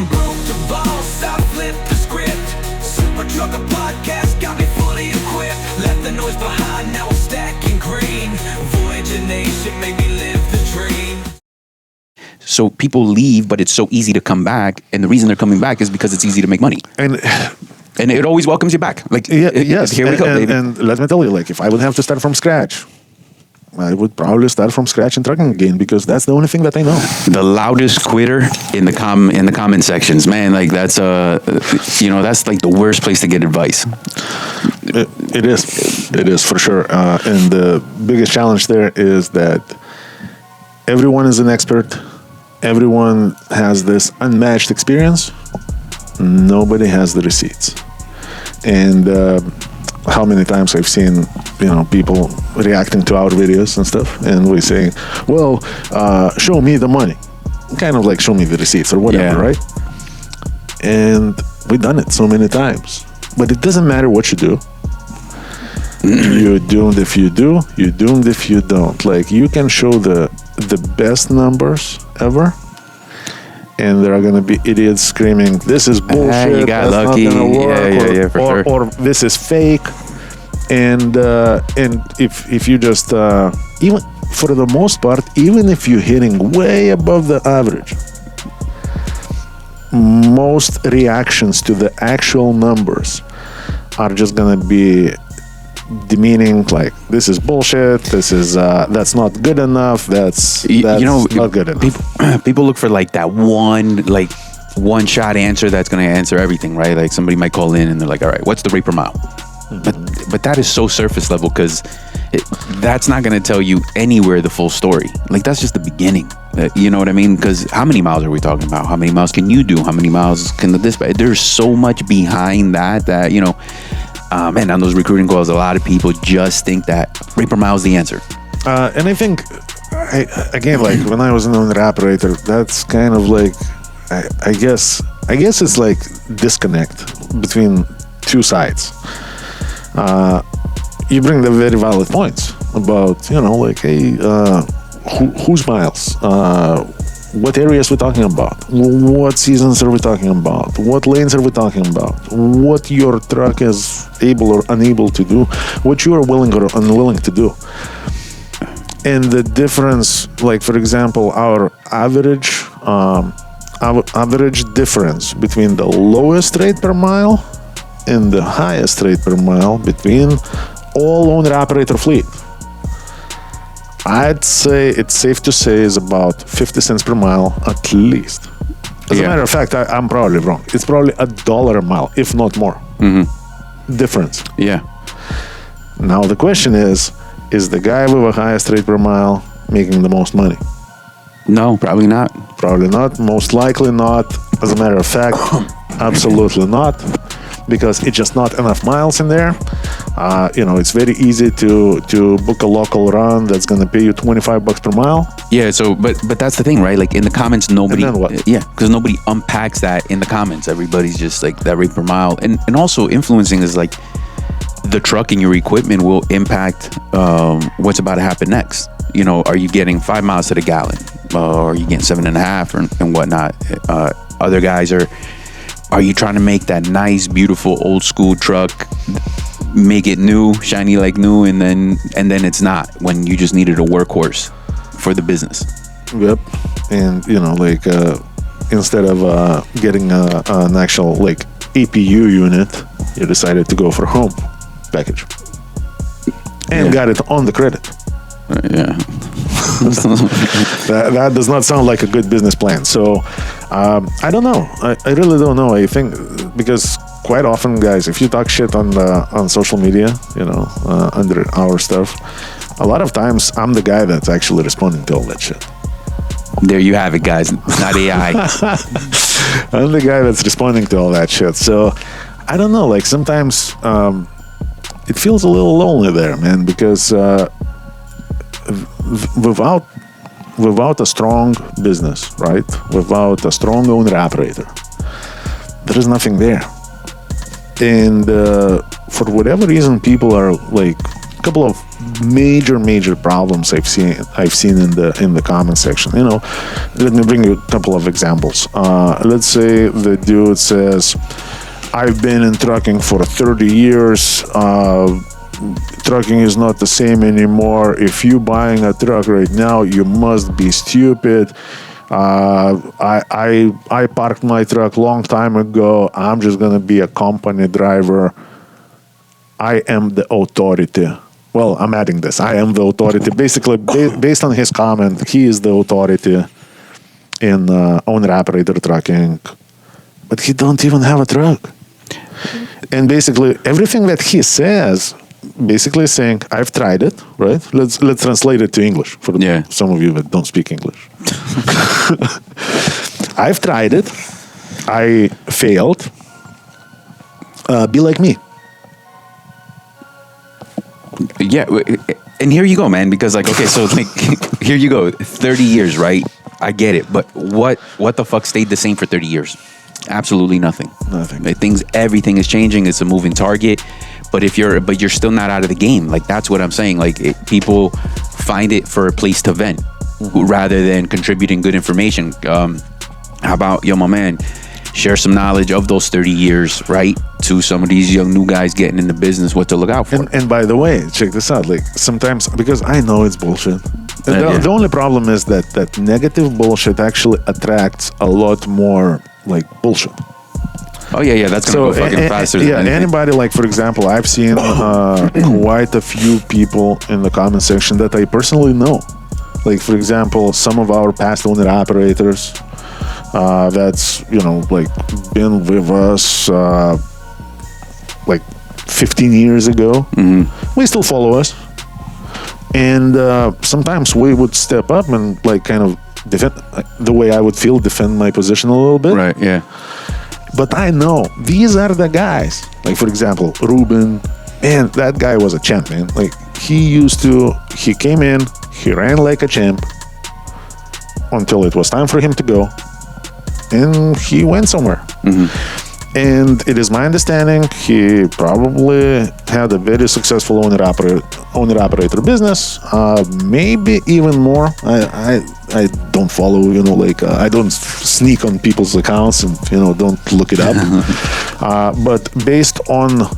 I'm broke the boss, I flipped the script. Super Trucker Podcast got me fully equipped. Left the noise behind, now I'm stacking green. Voyager Nation made me live the dream. So people leave, but it's so easy to come back. And the reason they're coming back is because it's easy to make money. And it always welcomes you back. Like, yes. Here we go, baby. And let me tell you, like, if I would have to start from scratch, I would probably start from scratch in trucking again, because that's the only thing that I know. The loudest quitter in the comment sections, man. Like that's that's like the worst place to get advice. It is for sure. And the biggest challenge there is that everyone is an expert. Everyone has this unmatched experience. Nobody has the receipts. And how many times I've seen, people reacting to our videos and stuff, and we saying, well, show me the money. Kind of like show me the receipts or whatever, right? And we've done it so many times. But it doesn't matter what you do. You're doomed if you do, you're doomed if you don't. Like, you can show the best numbers ever, and there are going to be idiots screaming, this is bullshit, you got that's lucky. not going to work, Yeah, for sure. Or this is fake. And if you just, even for the most part, even if you're hitting way above the average, most reactions to the actual numbers are just going to be demeaning, like, this is bullshit, this is that's not good enough, that's not good enough. People look for like that one shot answer that's going to answer everything, right? Like somebody might call in and they're like, all right, what's the rate per mile? But that is so surface level, because that's not going to tell you anywhere the full story. Like, that's just the beginning. You know what I mean? Because how many miles are we talking about? How many miles can you do? How many miles can the dispatch? There's so much behind that man, on those recruiting calls, a lot of people just think that rate per mile is the answer. And I think, again, like when I was an owner operator, that's kind of like, I guess it's like disconnect between two sides. You bring the very valid points about, hey, whose miles? What areas we're talking about? What seasons are we talking about? What lanes are we talking about? What your truck is able or unable to do? What you are willing or unwilling to do? And the difference, like, for example, our average difference between the lowest rate per mile and the highest rate per mile between all owner-operator fleet, I'd say it's safe to say is about 50 cents per mile at least. As a matter of fact, I'm probably wrong. It's probably $1 a mile, if not more. Difference. Yeah. Now the question is the guy with the highest rate per mile making the most money? No, probably not. Probably not. Most likely not. As a matter of fact, absolutely not. Because it's just not enough miles in there. It's very easy to book a local run that's going to pay you $25 per mile. Yeah, so but that's the thing, right? Like in the comments, nobody. And then what? Yeah, because nobody unpacks that in the comments. Everybody's just like that rate per mile, and also influencing is like the truck and your equipment will impact what's about to happen next. Are you getting 5 miles to the gallon, or are you getting 7.5 and whatnot? Other guys are you trying to make that nice, beautiful, old school truck, make it new, shiny like new, and then it's not, when you just needed a workhorse for the business? Yep. And instead of getting an actual like APU unit, you decided to go for home package and got it on the credit. Yeah. That does not sound like a good business plan. So I don't know. I really don't know. I think because quite often, guys, if you talk shit on social media, under our stuff, a lot of times I'm the guy that's actually responding to all that shit. There you have it, guys. Not AI. I'm the guy that's responding to all that shit. So I don't know. Like sometimes it feels a little lonely there, man, because without a strong business, right? Without a strong owner-operator, there is nothing there. And for whatever reason, people are like couple of major problems I've seen in the comment section. Let me bring you a couple of examples. Let's say the dude says, I've been in trucking for 30 years. Trucking is not the same anymore. If you buying a truck right now, you must be stupid. I parked my truck long time ago. I'm just gonna be a company driver. I am the authority. Well, I'm adding this. I am the authority. Basically, based on his comment, he is the authority in owner-operator trucking. But he don't even have a truck. And basically, everything that he says, basically saying, I've tried it, right? Let's translate it to English for some of you that don't speak English. I've tried it. I failed. Be like me. Yeah, and here you go, man. Because okay, so here you go. 30 years, right? I get it, but what the fuck stayed the same for 30 years? Absolutely nothing. Nothing. Everything is changing. It's a moving target. But you're still not out of the game. That's what I'm saying. People find it for a place to vent rather than contributing good information. How about, my man, share some knowledge of those 30 years, right? To some of these young new guys getting in the business, what to look out for. And by the way, check this out. Sometimes, because I know it's bullshit. The only problem is that negative bullshit actually attracts a lot more bullshit. Oh yeah, that's gonna go fucking faster. Anybody for example, I've seen quite a few people in the comment section that I personally know. For example, some of our past owner operators that's been with us 15 years ago. We still follow us, and sometimes we would step up and kind of defend the way I would defend my position a little bit. Right. Yeah. But I know these are the guys. For example, Ruben, man, that guy was a champ, man. He came in, he ran like a champ until it was time for him to go, and he went somewhere. And it is my understanding he probably had a very successful owner-operator business, maybe even more. I don't follow, I don't sneak on people's accounts and, don't look it up. But based on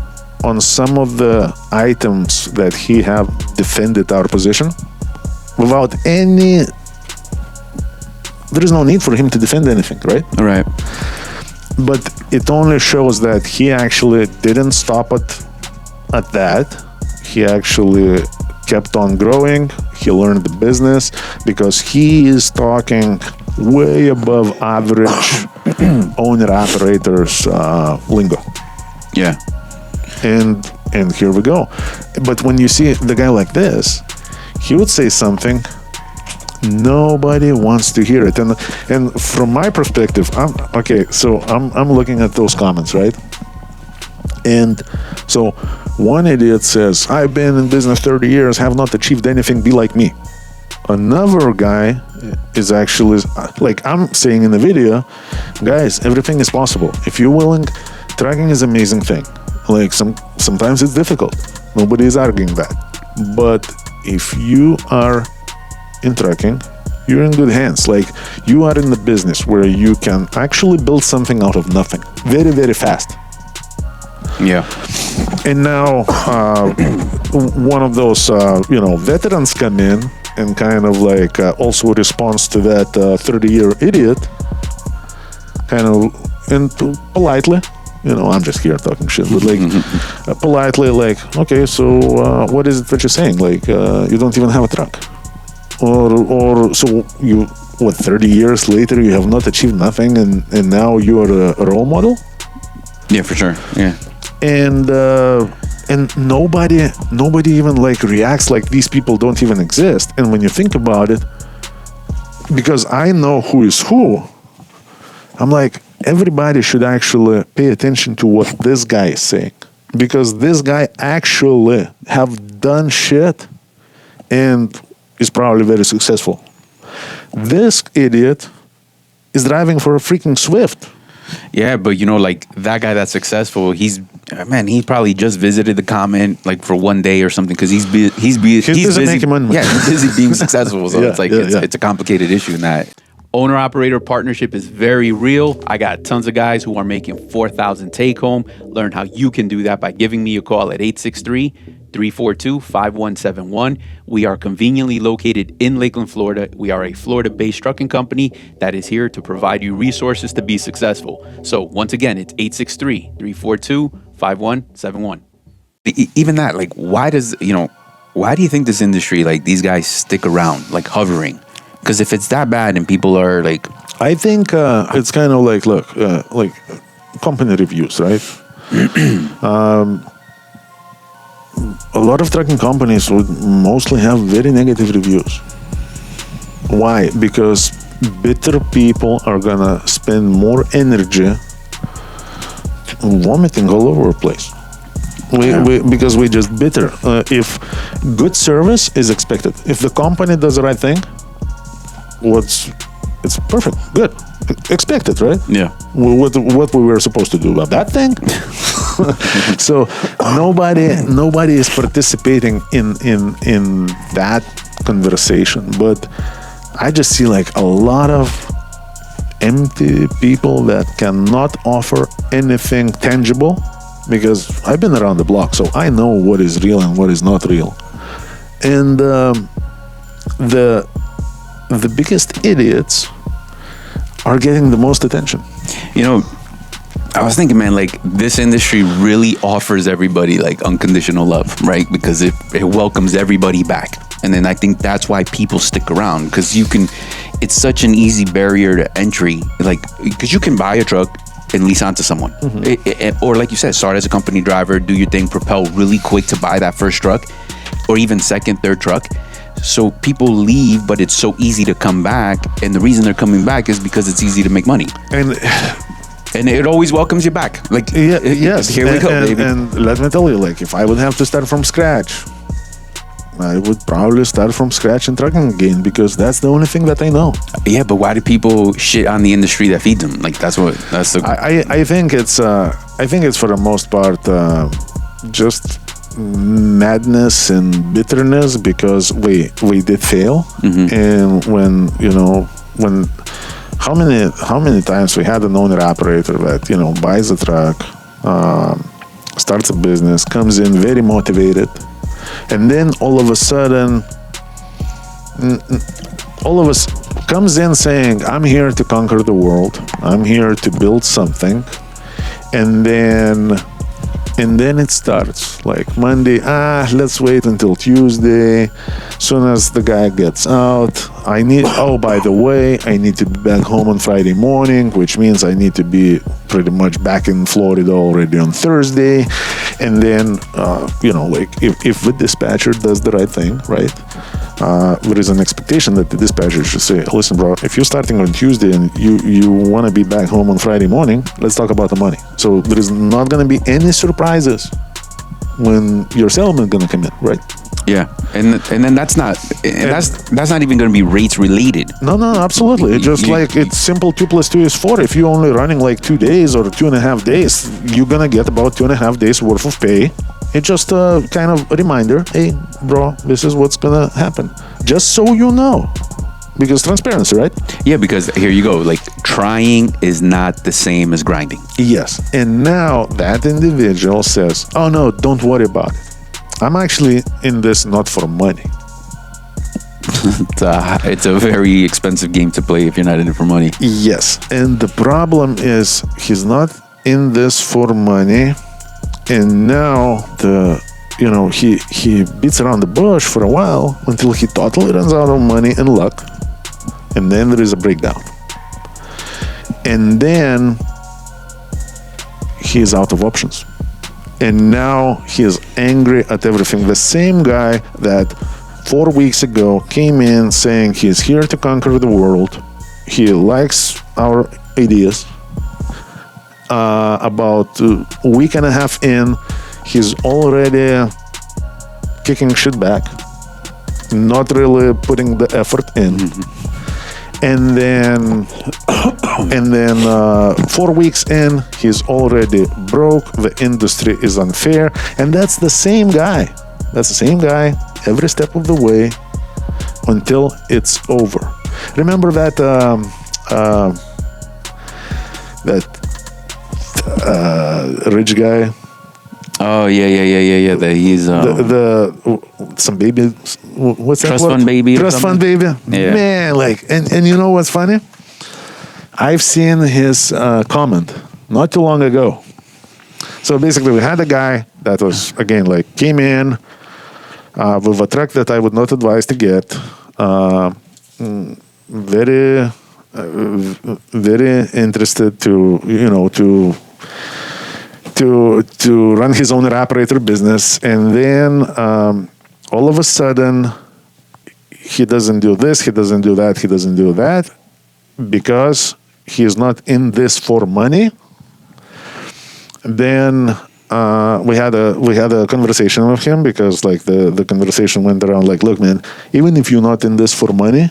some of the items that he have defended our position, without there is no need for him to defend anything, right? Right. But it only shows that he actually didn't stop at that. He actually kept on growing. He learned the business because he is talking way above average owner-operators lingo. Yeah. And here we go. But when you see the guy like this, he would say something. Nobody wants to hear it, and from my perspective, I'm looking at those comments, right? And so one idiot says, "I've been in business 30 years, have not achieved anything. Be like me." Another guy is actually I'm saying in the video, guys, everything is possible if you're willing. Trucking is an amazing thing. Sometimes it's difficult. Nobody is arguing that, but if you are in trucking, you're in good hands. You are in the business where you can actually build something out of nothing very, very fast. Yeah. And now one of those veterans come in and kind of also responds to that 30-year idiot and politely, I'm just here talking shit, but politely okay, so what is it that you're saying? You don't even have a truck. Or so 30 years later you have not achieved nothing and now you are a role model? Yeah, for sure. Yeah. And nobody even reacts these people don't even exist. And when you think about it, because I know who is who, I'm everybody should actually pay attention to what this guy is saying, because this guy actually have done shit and is probably very successful. This idiot is driving for a freaking Swift. Yeah, but that guy that's successful, he's man, he probably just visited the comment like for one day or something because he's busy making money. Yeah, he's busy being successful. So Yeah, it's like yeah. it's a complicated issue in that. Owner-operator partnership is very real. I got tons of guys who are making $4,000 take-home. Learn how you can do that by giving me a call at 863-342-5171. We are conveniently located in Lakeland, Florida. We are a Florida-based trucking company that is here to provide you resources to be successful. So once again, it's 863-342-5171. Even that, like, why do you think this industry, like, these guys stick around, like, hovering? Because if it's that bad and people are like, I think it's kind of like, look, like company reviews, right? A lot of trucking companies would mostly have very negative reviews. Why? Because bitter people are gonna spend more energy vomiting all over the place. Because we're just bitter. If good service is expected, if the company does the right thing, it's perfect, good, expected, right? Yeah. What we were supposed to do about that thing? So nobody is participating in that conversation. But I just see like a lot of empty people that cannot offer anything tangible, because I've been around the block, so I know what is real and what is not real. And the biggest idiots are getting the most attention. You know, I was thinking, man, like this industry really offers everybody like unconditional love, right? Because it welcomes everybody back. And then I think that's why people stick around, because it's such an easy barrier to entry, like, because you can buy a truck and lease onto someone. Or like you said, start as a company driver, do your thing, propel really quick to buy that first truck or even second, third truck. So people leave, but it's so easy to come back. And the reason they're coming back is because it's easy to make money. And it always welcomes you back. Like, yes. Here we go, baby. And let me tell you, like, if I would have to start from scratch, I would probably start from scratch in trucking again, because that's the only thing that I know. Yeah, but why do people shit on the industry that feeds them? Like, that's the... I think it's for the most part just madness and bitterness, because we did fail. And when how many times we had an owner operator that buys a truck, starts a business, comes in very motivated, and then all of a sudden comes in saying, I'm here to conquer the world, I'm here to build something, and then it starts like Monday, let's wait until Tuesday. Soon as the guy gets out, by the way, I need to be back home on Friday morning, which means I need to be pretty much back in Florida already on Thursday. And then, if the dispatcher does the right thing, right? There is an expectation that the dispatcher should say, listen, bro, if you're starting on Tuesday and you want to be back home on Friday morning, let's talk about the money. So there is not going to be any surprises when your settlement going to come in, right? Yeah, and then that's not even going to be rates related. No, absolutely. It's just it's simple. 2 + 2 is 4. If you're only running like 2 days or 2.5 days, you're gonna get about 2.5 days worth of pay. It's just a kind of a reminder. Hey, bro, this is what's gonna happen. Just so you know, because transparency, right? Yeah, because here you go. Like, trying is not the same as grinding. Yes, and now that individual says, "Oh no, don't worry about it. I'm actually in this not for money." It's a very expensive game to play if you're not in it for money. Yes, and the problem is he's not in this for money, and now he beats around the bush for a while until he totally runs out of money and luck, and then there is a breakdown, and then he is out of options. And now he is angry at everything. The same guy that 4 weeks ago came in saying he's here to conquer the world. He likes our ideas. About a week and a half in, he's already kicking shit back, not really putting the effort in. And then 4 weeks in, he's already broke. The industry is unfair, and that's the same guy. That's the same guy every step of the way until it's over. Remember that rich guy? Oh yeah. That he's The some baby. What's that? Trust word? fund baby or Trust fund something? baby. Yeah. Man, like, and you know what's funny? I've seen his comment not too long ago. So basically, we had a guy that was again like came in with a truck that I would not advise to get. Very interested to run his owner operator business, and then all of a sudden he doesn't do this, he doesn't do that, he doesn't do that because he is not in this for money. Then we had a conversation with him because like the conversation went around like, look man, even if you're not in this for money,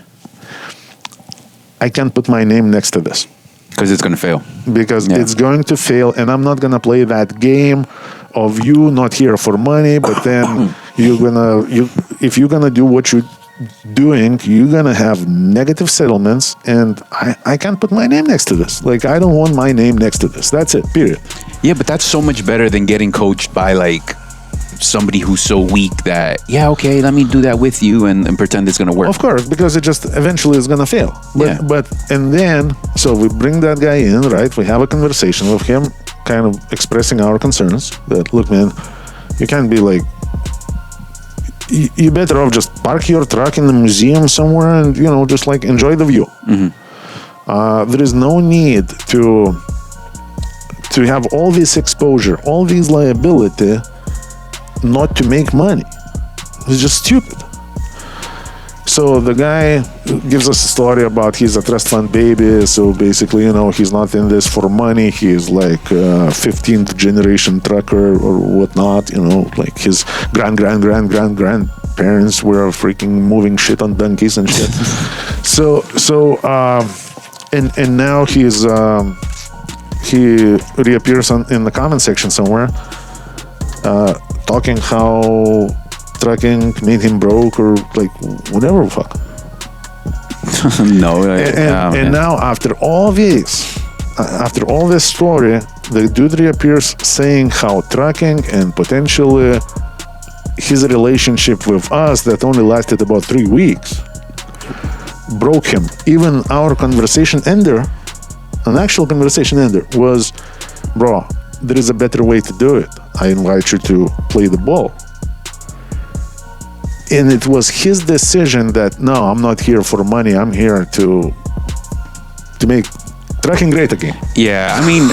I can't put my name next to this. because it's going to fail. Because Yeah. it's going to fail, and I'm not going to play that game of you not here for money, but then if you're gonna do what you're doing, you're gonna have negative settlements, and I can't put my name next to this. Like, I don't want my name next to this. That's it, period. Yeah, but that's so much better than getting coached by like somebody who's so weak that, yeah, okay, let me do that with you and pretend it's gonna work. Of course, because it just eventually is gonna fail. Yeah. And then so we bring that guy in, right? We have a conversation with him, kind of expressing our concerns that, look, man, you can't be like, you better off just park your truck in the museum somewhere and just like enjoy the view. There is no need to have all this exposure, all this liability, not to make money. It's just stupid. So the guy gives us a story about he's a trust fund baby. So basically, he's not in this for money. He's like 15th generation trucker or whatnot. Like his grandparents were freaking moving shit on donkeys and shit. And now he reappears in the comment section somewhere, talking how trucking made him broke or like whatever the fuck. No. And now after all this story, the dude reappears saying how trucking and potentially his relationship with us that only lasted about 3 weeks broke him. Even our conversation ender, an actual conversation ender, was, bro, there is a better way to do it. I invite you to play the ball. And it was his decision that, no, I'm not here for money. I'm here to make trucking great again. Yeah, I mean,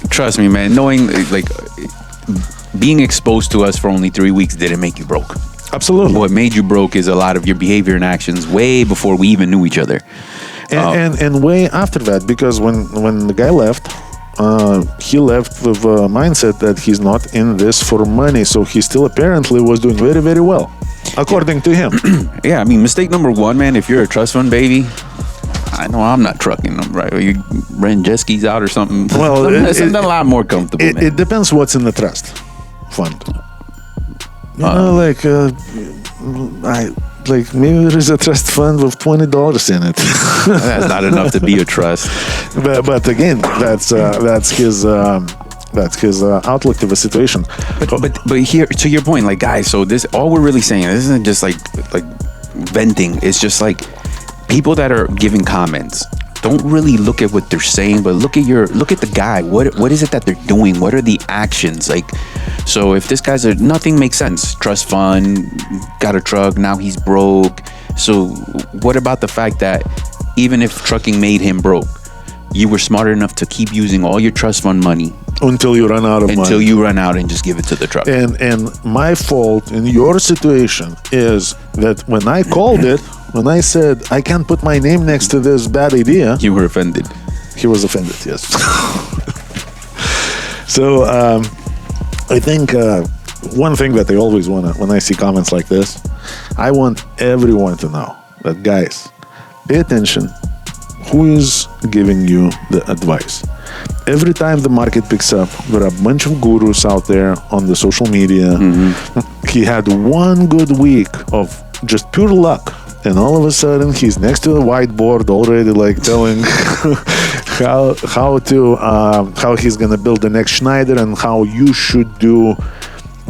trust me, man. Knowing, like, being exposed to us for only 3 weeks didn't make you broke. Absolutely. What made you broke is a lot of your behavior and actions way before we even knew each other. And way after that, because when the guy left, he left with a mindset that he's not in this for money. So he still apparently was doing very, very well, according to him. Yeah, I mean, mistake number one, man, if you're a trust fund baby, I know I'm not trucking them, right? Or you rent jet skis out or something. Well, something a lot more comfortable, man. It depends what's in the trust fund. Maybe there's a trust fund with $20 in it. That's not enough to be a trust. But again, that's his outlook to the situation. But here, to your point, like, guys, so this, all we're really saying, this isn't just like venting. It's just like people that are giving comments don't really look at what they're saying, but look at the guy. What is it that they're doing? What are the actions? Like, so if this guy's nothing makes sense. Trust fund, got a truck, now he's broke. So what about the fact that even if trucking made him broke, you were smart enough to keep using all your trust fund money until you run out of money. Until you run out and just give it to the truck. And my fault in your situation is that when I called it, when I said I can't put my name next to this bad idea, you were offended. He was offended, yes. So I think one thing that I always want to, when I see comments like this, I want everyone to know that, guys, pay attention, who is giving you the advice? Every time the market picks up, there are a bunch of gurus out there on the social media. He had one good week of just pure luck, and all of a sudden he's next to a whiteboard already, like telling how he's gonna build the next Schneider and how you should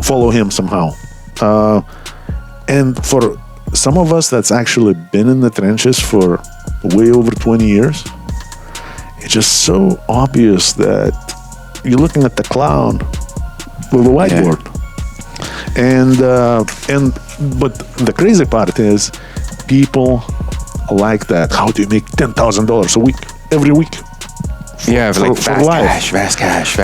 follow him somehow. And for some of us that's actually been in the trenches for way over 20 years, it's just so obvious that you're looking at the clown with a whiteboard. But the crazy part is people like that. How do you make $10,000 a week, every week? Fast cash.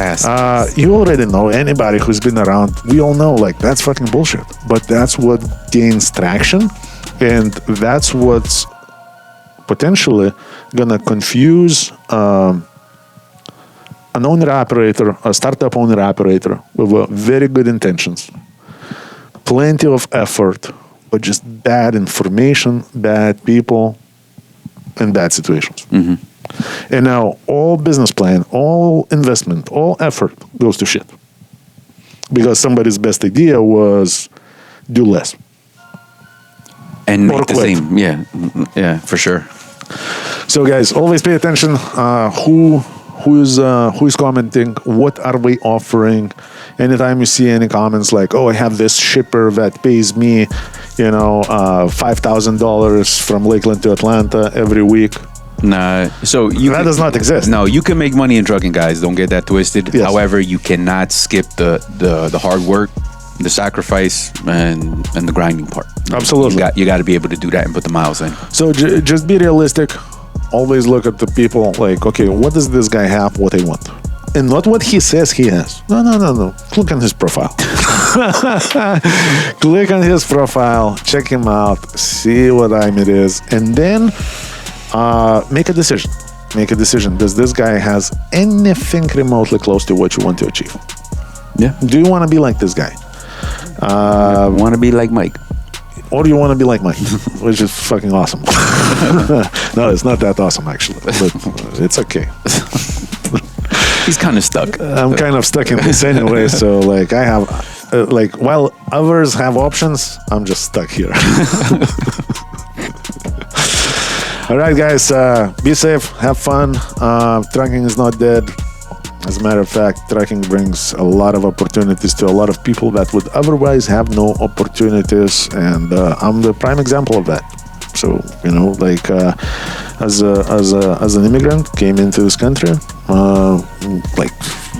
You already know, anybody who's been around, we all know, like, that's fucking bullshit. But that's what gains traction, and that's what's potentially gonna confuse an owner-operator, a startup owner-operator with very good intentions, plenty of effort, but just bad information, bad people, and bad situations. And now all business plan, all investment, all effort goes to shit. Because somebody's best idea was do less. And make the same. Yeah, for sure. So guys, always pay attention. Who is commenting? What are we offering? Anytime you see any comments like, "Oh, I have this shipper that pays me, $5,000 from Lakeland to Atlanta every week." Nah, that does not exist. No, you can make money in trucking, guys. Don't get that twisted. Yes. However, you cannot skip the hard work, the sacrifice, and the grinding part. Absolutely, you got to be able to do that and put the miles in. So just be realistic. Always look at the people like, okay, what does this guy have? What I want, and not what he says he has. No. Click on his profile. Click on his profile. Check him out. See what it is, and then. Make a decision. Does this guy has anything remotely close to what you want to achieve? Yeah. Do you want to be like this guy? Want to be like Mike? Or you want to be like Mike, which is fucking awesome. No, it's not that awesome actually, but it's okay. He's kind of stuck. I'm kind of stuck in this anyway, so like I have, while others have options, I'm just stuck here. All right, guys, be safe, have fun. Trucking is not dead. As a matter of fact, trucking brings a lot of opportunities to a lot of people that would otherwise have no opportunities, and I'm the prime example of that. So, as an immigrant, came into this country,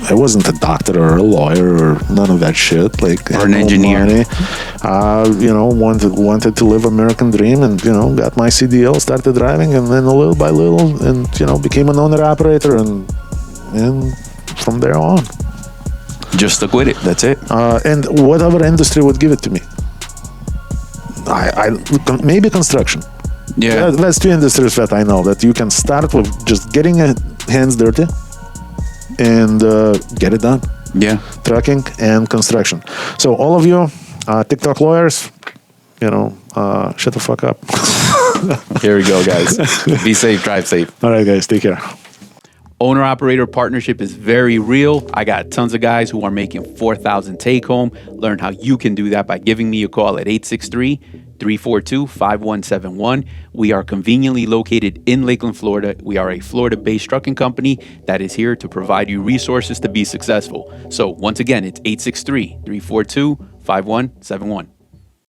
I wasn't a doctor or a lawyer or none of that shit. Or an engineer. Money. Wanted to live American dream, and got my CDL, started driving, and then little by little, and became an owner operator, and from there on, just stuck with it. That's it. And whatever industry would give it to me, I maybe construction. Yeah, that's two industries that I know that you can start with just getting your hands dirty and get it done. Yeah, trucking and construction. So all of you TikTok lawyers, shut the fuck up. Here we go, guys. Be safe, drive safe. All right, guys, take care. Owner-operator partnership is very real. I got tons of guys who are making $4,000 take-home. Learn how you can do that by giving me a call at 863-342-5171. We are conveniently located in Lakeland, Florida. We are a Florida-based trucking company that is here to provide you resources to be successful. So once again, it's 863-342-5171.